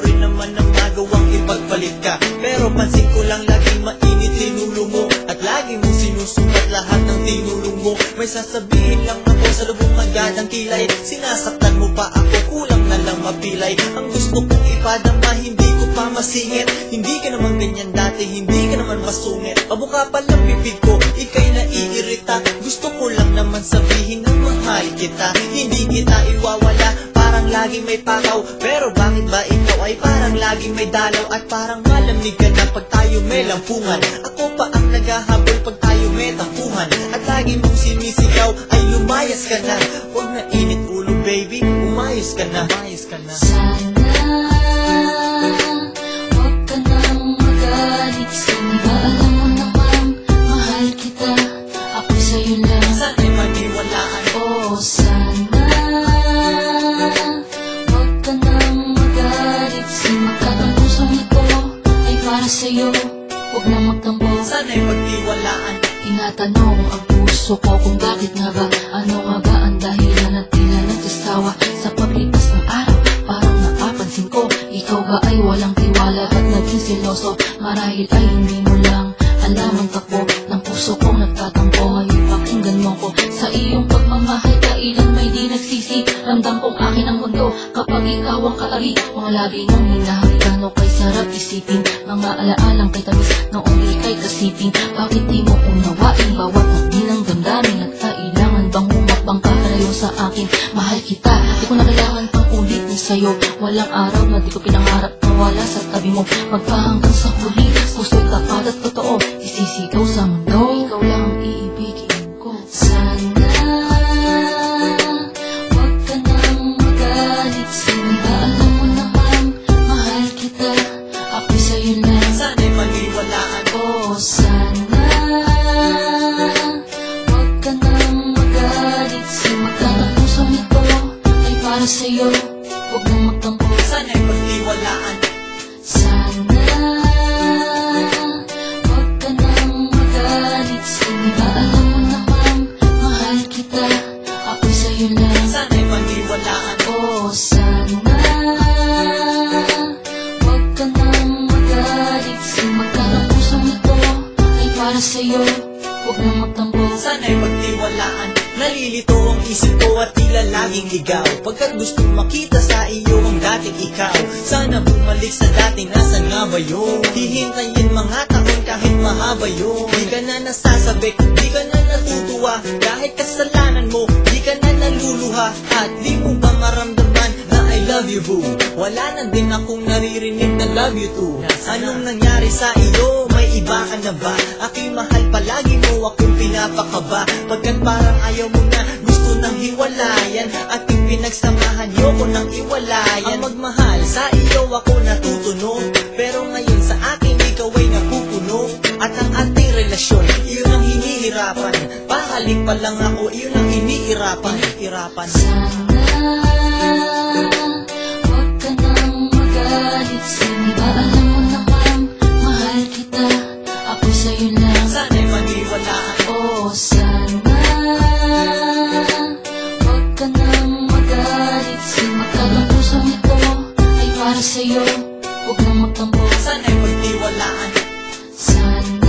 rin naman ang magawang ipagpalit ka. Pero pansin ko lang laging mainit tinulo mo, at lagi mo sinusukat lahat ng tinulong mo. May sasabihin lang ako sa lubong agad ang kilay, sinasaktan mo pa ako, kulang na lang mapilay. Ang gusto kong ipadama, hindi ko pa masingit. Hindi ka naman ganyan dati, hindi ka naman masungit. Pabuka pa lang bibig ko, ika'y naiirita. Gusto ko lang naman sabihin na mahal kita. Hindi kita iwawala, parang laging may pakaw. Pero bakit ba ikaw ay parang laging may dalaw? At parang malamig ka na pag tayo may lampungan. Ako pa ang naghahabol pag tayo may tampuhan. At lagi mong sinisigaw ay lumayas ka na. Huwag na init ulo baby, umayos ka na. Sana huwag ka nang magalit. Sana alam mo naman mahal kita, ako'y sa'yo lang. Sana'y maniwalaan. Oh, sana huwag ka nang magalit. Simagkat ang pusong ito ay para sa'yo, huwag na magtampo. Sana'y pagtiwalaan. Tinatanong ang puso ko kung bakit nga ba, ano nga ba ang dahilan at tila nagsasawa. Sa paglipas ng araw, parang napapansin ko, ikaw ba ay walang tiwala at naging seloso. Marahil ay hindi mo lang alam ang takbo ng puso kong nagtatampo. Ngayon pakinggan mo ko, sa iyong pagmamahal kailan may di nagsisi. Ramdam kong akin ang mundo kapag ikaw ang kalagi. Mga labi ng hinahalikan o kay sarap isipin, mga alaalang kay tamis noong ika'y kasipin. Bakit di mo unawain bawat nakdi ng damdamin? At kailangan bang humakbang ka kalayo sa akin? Mahal kita, di ko na kailangan pang ulitin sa'yo. Walang araw na di ko pinangarap na wala sa tabi mo. Magpahanggang sa huli, puso'y tapat at totoo, isisigaw sa mundo, ikaw lang ang iibigin ko. Sana huwag ka nang magalit. Sana alam mo naman mahal kita, ako'y sa'yo lang. Sana'y maniwalaan. Oh, sana huwag ka nang magalit. Simagkat ang pusong ito ay para sa'yo, huwag nang magtampo. Sana'y pagtiwalaan. Sana huwag ka nang magalit. Sana alam mo naman mahal kita, ako'y sa'yo lang. Sana'y maniwalaan. Oh, sana huwag ka nang magalit. Simagkat ang pusong ito ay para sa'yo, huwag nang magtampo. Sana'y pagtiwalaan. Nalilito ang isip ko at tila laging ligaw, pagkat gustong makita sa iyo ang dating ikaw. Sana bumalik sa dati, nasan nga ba yun? Hihintayin mga taon kahit mahaba yun. Di ka na nasasabik, di ka na natutuwa, kahit kasalanan mo, di ka na naluluha. At di mo ba maramdaman na I love you boo? Wala na din akong naririnig na love you too. Anong nangyari sa iyo? May iba ka na ba? Aking mahal, palagi mo akong pinapakaba, pagkat parang ayaw mo na, gusto nang hiwalayan. Ating pinagsamahan, yoko nang iwalayan. Ang magmahal, sa iyo ako natutunog, pero ngayon sa akin ikaw ay napupuno. At ang ating relasyon, iyon ang hinihirapan. Pahalik pa lang ako, iyon ang iniirapan. Sana huwag ka nang magalit. Sana alam mo naman mahal kita, ako'y sa'yo lang. Sana'y maniwalaan. Oh, sana huwag ka nang magalit. Simagkat ang pusong ito ay para sa'yo, huwag nang magtampo. Sana'y pagtiwalaan. Sana